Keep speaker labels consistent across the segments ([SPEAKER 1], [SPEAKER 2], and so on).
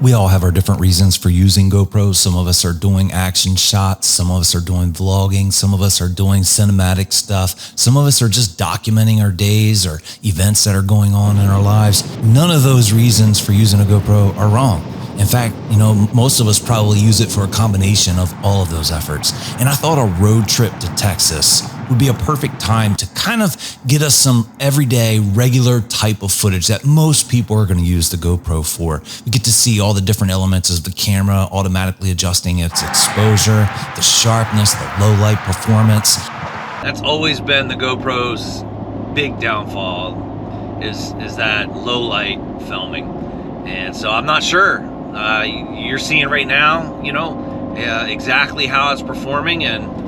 [SPEAKER 1] We all have our different reasons for using GoPros. Some of us are doing action shots. Some of us are doing vlogging. Some of us are doing cinematic stuff. Some of us are just documenting our days or events that are going on in our lives. None of those reasons for using a GoPro are wrong. In fact, most of us probably use it for a combination of all of those efforts. And I thought a road trip to Texas would be a perfect time to kind of get us some everyday, regular type of footage that most people are going to use the GoPro for. We get to see all the different elements of the camera automatically adjusting its exposure, the sharpness, the low light performance.
[SPEAKER 2] That's always been the GoPro's big downfall, is that low light filming. And so I'm not sure. You're seeing right now, exactly how it's performing, and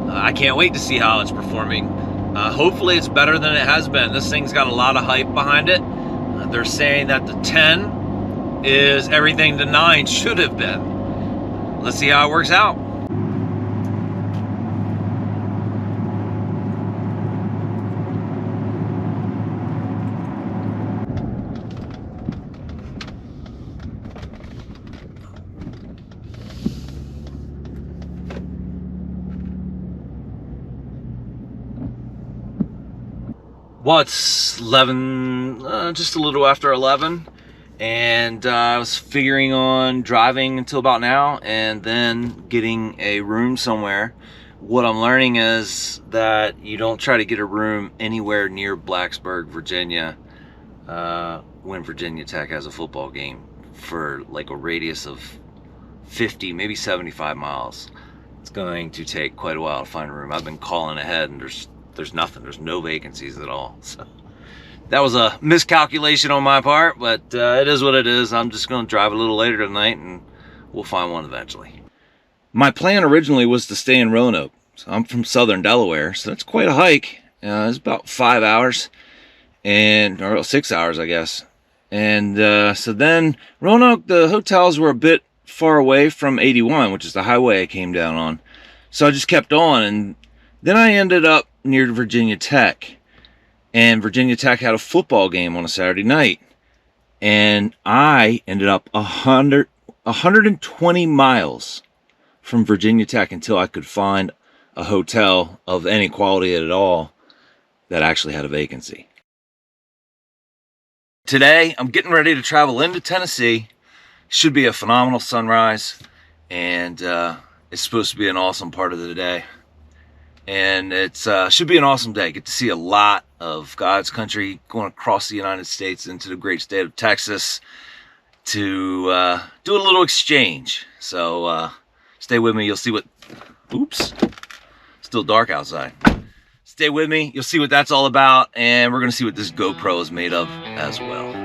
[SPEAKER 2] I can't wait to see how it's performing. Hopefully it's better than it has been. This thing's got a lot of hype behind it. They're saying that the 10 is everything the 9 should have been. Let's see how it works out. Well, it's 11, just a little after 11, and I was figuring on driving until about now and then getting a room somewhere. What I'm learning is that you don't try to get a room anywhere near Blacksburg, Virginia, when Virginia Tech has a football game for like a radius of 50, maybe 75 miles. It's going to take quite a while to find a room. I've been calling ahead and there's nothing. There's no vacancies at all. So that was a miscalculation on my part, but it is what it is. I'm just going to drive a little later tonight and we'll find one eventually. My plan originally was to stay in Roanoke. So I'm from southern Delaware, so that's quite a hike. It's about 5 hours, or 6 hours, I guess. And so then Roanoke, the hotels were a bit far away from 81, which is the highway I came down on. So I just kept on, and then I ended up near Virginia Tech, and Virginia Tech had a football game on a Saturday night, and I ended up 120 miles from Virginia Tech until I could find a hotel of any quality at all that actually had a vacancy. Today, I'm getting ready to travel into Tennessee. Should be a phenomenal sunrise, and it's supposed to be an awesome part of the day. And it's should be an awesome day. Get to see a lot of God's country, going across the United States into the great state of Texas to do a little exchange. So stay with me. You'll see what... Oops. Still dark outside. Stay with me. You'll see what that's all about. And we're going to see what this GoPro is made of as well.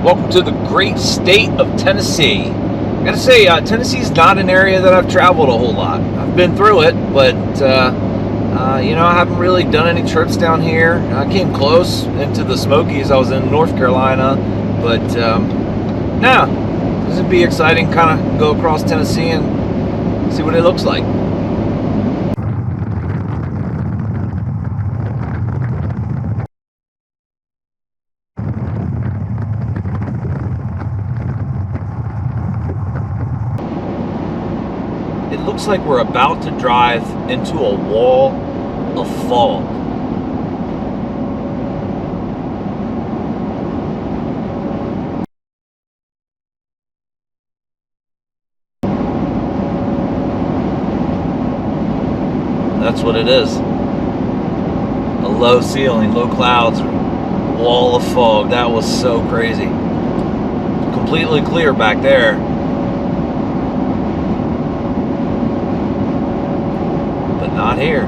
[SPEAKER 2] Welcome to the great state of Tennessee. I gotta say, Tennessee's not an area that I've traveled a whole lot. I've been through it, but I haven't really done any trips down here. I came close into the Smokies. I was in North Carolina, but this would be exciting. Kind of go across Tennessee and see what it looks like. It looks like we're about to drive into a wall of fog. That's what it is. A low ceiling, low clouds, wall of fog. That was so crazy. Completely clear back there. Not here.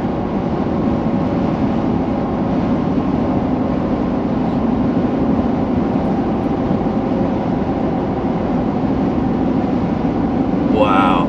[SPEAKER 2] Wow.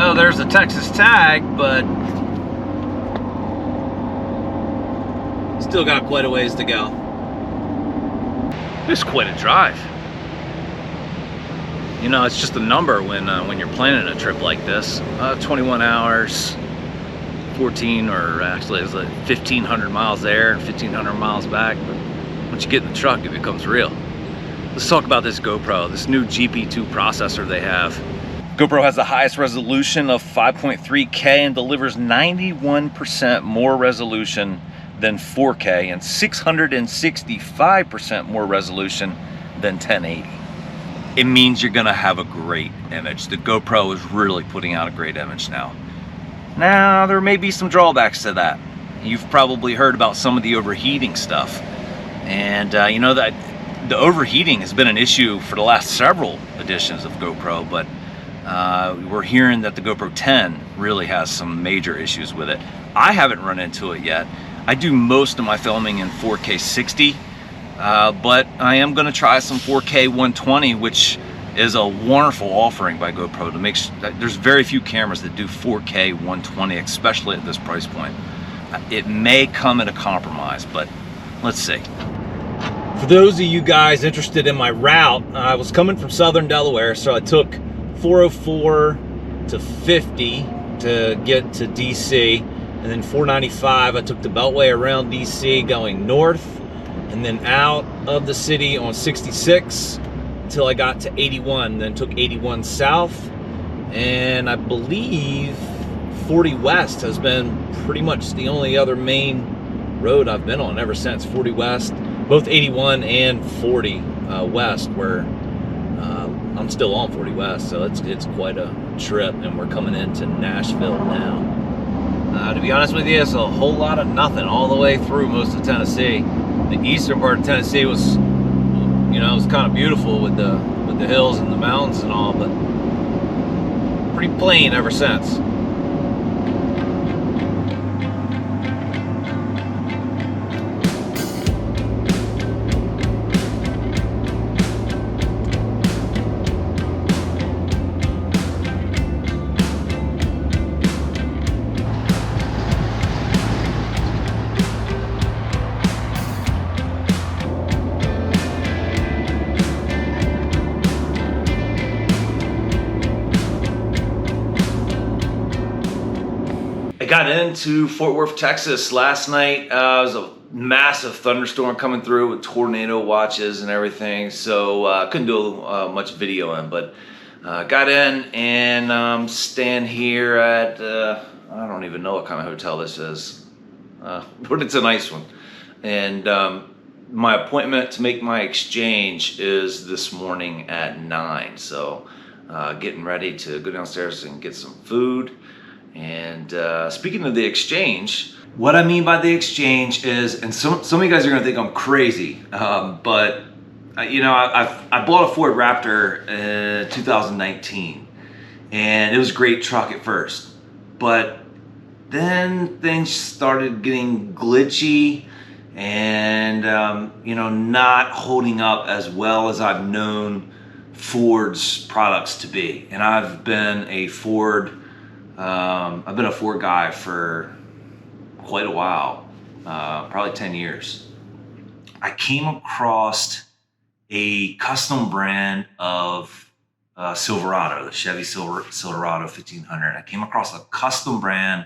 [SPEAKER 2] Oh, there's a Texas tag, but still got quite a ways to go. It's quite a drive. You know, it's just a number when you're planning a trip like this. 21 hours, 14, or actually it's like 1,500 miles there and 1,500 miles back. But once you get in the truck, it becomes real. Let's talk about this GoPro, this new GP2 processor they have. GoPro has the highest resolution of 5.3K and delivers 91% more resolution than 4K and 665% more resolution than 1080. It means you're gonna have a great image. The GoPro is really putting out a great image now. Now, there may be some drawbacks to that. You've probably heard about some of the overheating stuff. And you know that the overheating has been an issue for the last several editions of GoPro, but we're hearing that the GoPro 10 really has some major issues with it. I haven't run into it yet. I do most of my filming in 4K 60, but I am going to try some 4K 120, which is a wonderful offering by GoPro. To make there's very few cameras that do 4K 120, especially at this price point. It may come at a compromise, but let's see. For those of you guys interested in my route, I was coming from southern Delaware, so I took 404 to 50 to get to DC. And then 495, I took the beltway around DC going north and then out of the city on 66 until I got to 81, then took 81 south. And I believe 40 west has been pretty much the only other main road I've been on ever since. 40 west, both 81 and 40 west, where I'm still on 40 west, so it's quite a trip, and we're coming into Nashville now. To be honest with you, it's a whole lot of nothing all the way through most of Tennessee. The eastern part of Tennessee was, you know, it was kind of beautiful with the hills and the mountains and all, but pretty plain ever since. Got into Fort Worth, Texas last night. It was a massive thunderstorm coming through with tornado watches and everything, so couldn't do much videoing, but got in and stand here at I don't even know what kind of hotel this is, but it's a nice one. And my appointment to make my exchange is this morning at 9, so getting ready to go downstairs and get some food. And speaking of the exchange, what I mean by the exchange is, and some of you guys are gonna think I'm crazy, but you know, I bought a Ford Raptor in 2019, and it was a great truck at first, but then things started getting glitchy and you know, not holding up as well as I've known Ford's products to be. And I've been a Ford guy for quite a while, probably 10 years. I came across a custom brand of Silverado, the Chevy Silverado 1500. I came across a custom brand.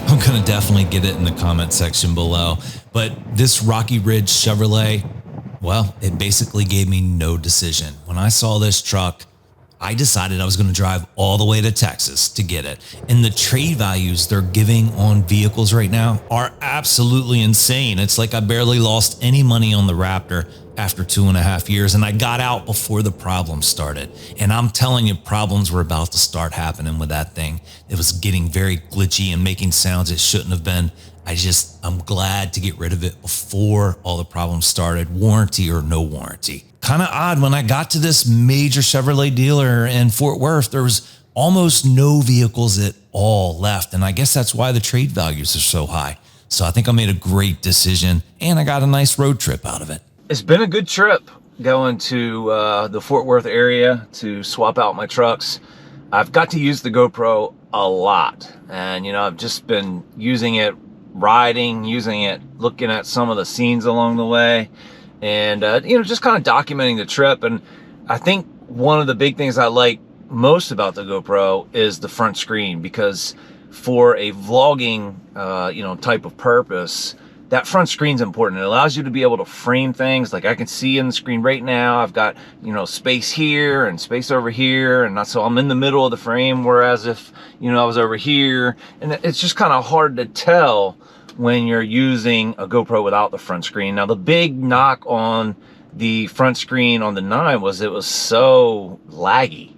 [SPEAKER 1] I'm going to definitely get it in the comment section below. But this Rocky Ridge Chevrolet, Well, it basically gave me no decision. When I saw this truck, I decided I was going to drive all the way to Texas to get it. And the trade values they're giving on vehicles right now are absolutely insane. It's like I barely lost any money on the Raptor after 2.5 years, and I got out before the problems started. And I'm telling you, problems were about to start happening with that thing. It was getting very glitchy and making sounds it shouldn't have been. I'm glad to get rid of it before all the problems started, warranty or no warranty. Kind of odd, when I got to this major Chevrolet dealer in Fort Worth, there was almost no vehicles at all left. And I guess that's why the trade values are so high. So I think I made a great decision, and I got a nice road trip out of it.
[SPEAKER 2] It's been a good trip going to the Fort Worth area to swap out my trucks. I've got to use the GoPro a lot, and I've just been using it, riding, using it, looking at some of the scenes along the way, and just kind of documenting the trip. And I think one of the big things I like most about the GoPro is the front screen, because for a vlogging type of purpose, that front screen's important. It allows you to be able to frame things. Like I can see in the screen right now, I've got, space here and space over here. And so I'm in the middle of the frame, whereas if, I was over here, and it's just kind of hard to tell when you're using a GoPro without the front screen. Now, the big knock on the front screen on the 9 was it was so laggy.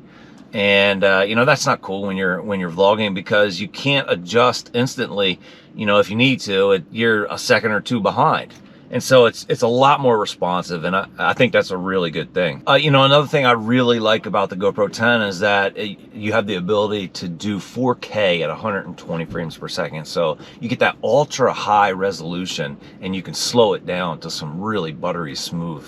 [SPEAKER 2] And that's not cool when you're vlogging, because you can't adjust instantly. If you need to, you're a second or two behind. And so it's a lot more responsive, and I think that's a really good thing. Another thing I really like about the GoPro 10 is that you have the ability to do 4K at 120 frames per second. So you get that ultra high resolution, and you can slow it down to some really buttery smooth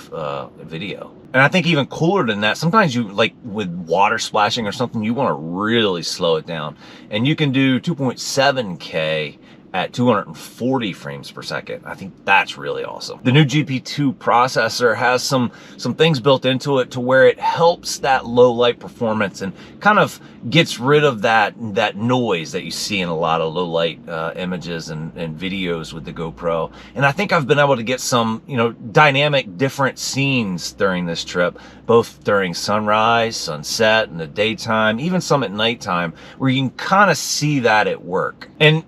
[SPEAKER 2] video. And I think even cooler than that, sometimes you, like with water splashing or something, you want to really slow it down. And you can do 2.7K at 240 frames per second. I think that's really awesome. The new GP2 processor has some things built into it to where it helps that low light performance and kind of gets rid of that noise that you see in a lot of low light images and videos with the GoPro. And I think I've been able to get some dynamic different scenes during this trip, both during sunrise, sunset, in the daytime, even some at nighttime, where you can kind of see that at work. And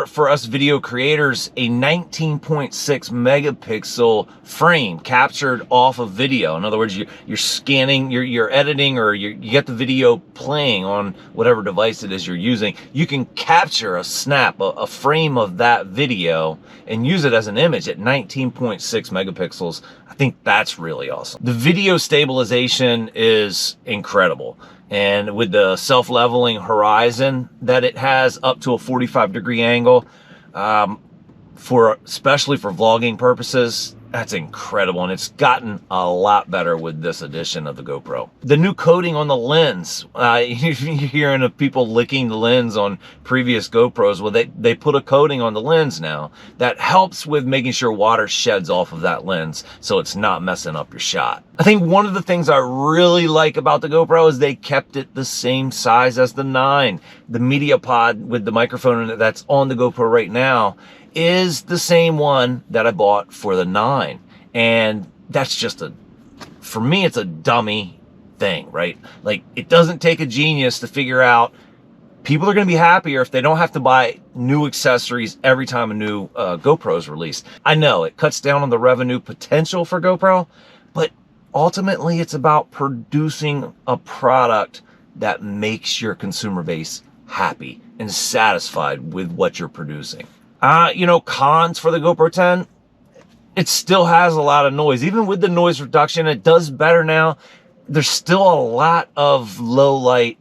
[SPEAKER 2] for us video creators, a 19.6 megapixel frame captured off of video. In other words, you're scanning, you're editing, or you get the video playing on whatever device it is you're using. You can capture a snap, a frame of that video, and use it as an image at 19.6 megapixels. I think that's really awesome. The video stabilization is incredible. And with the self-leveling horizon that it has up to a 45-degree angle, especially for vlogging purposes, that's incredible. And it's gotten a lot better with this edition of the GoPro. The new coating on the lens, you're hearing of people licking the lens on previous GoPros. Well, they put a coating on the lens now that helps with making sure water sheds off of that lens so it's not messing up your shot. I think one of the things I really like about the GoPro is they kept it the same size as the 9. The media pod with the microphone that's on the GoPro right now is the same one that I bought for the 9. And that's just for me, it's a dummy thing, right? Like, it doesn't take a genius to figure out people are going to be happier if they don't have to buy new accessories every time a new GoPro is released. I know it cuts down on the revenue potential for GoPro, but ultimately it's about producing a product that makes your consumer base happy and satisfied with what you're producing. Cons for the GoPro 10, it still has a lot of noise. Even with the noise reduction, it does better now. There's still a lot of low light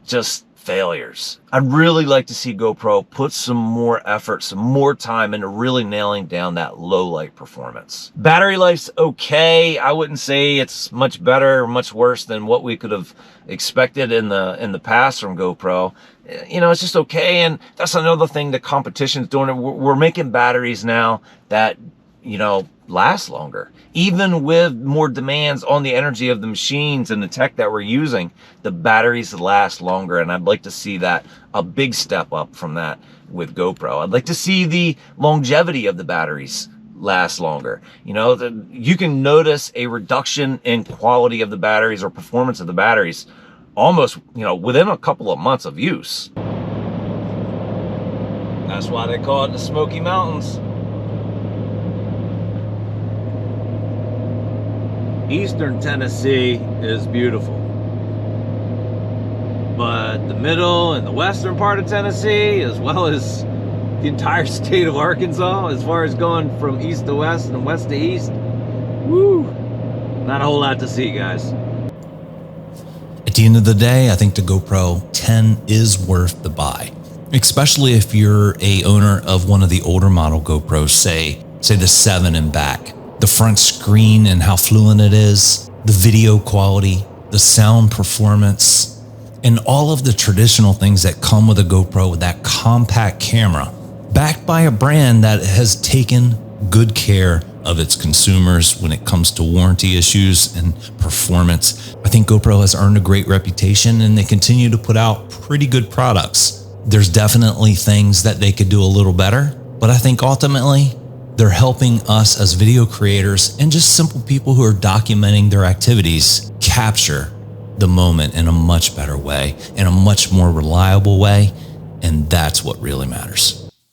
[SPEAKER 2] just failures. I'd really like to see GoPro put some more effort, some more time into really nailing down that low light performance. Battery life's okay. I wouldn't say it's much better or much worse than what we could have expected in the past from GoPro. It's just okay. And that's another thing the competition's doing. We're making batteries now that last longer. Even with more demands on the energy of the machines and the tech that we're using, the batteries last longer. And I'd like to see that, a big step up from that with GoPro. I'd like to see the longevity of the batteries last longer. You know, you can notice a reduction in quality of the batteries or performance of the batteries almost, you know, within a couple of months of use. That's why they call it the Smoky Mountains. Eastern Tennessee is beautiful, but the middle and the western part of Tennessee, as well as the entire state of Arkansas, as far as going from east to west and west to east, woo, not a whole lot to see, guys.
[SPEAKER 1] At the end of the day, I think the GoPro 10 is worth the buy, especially if you're a owner of one of the older model GoPros, say the 7 and back. The front screen and how fluent it is, the video quality, the sound performance, and all of the traditional things that come with a GoPro with that compact camera, backed by a brand that has taken good care of its consumers when it comes to warranty issues and performance. I think GoPro has earned a great reputation, and they continue to put out pretty good products. There's definitely things that they could do a little better, but I think ultimately they're helping us as video creators and just simple people who are documenting their activities capture the moment in a much better way, in a much more reliable way, and that's what really matters.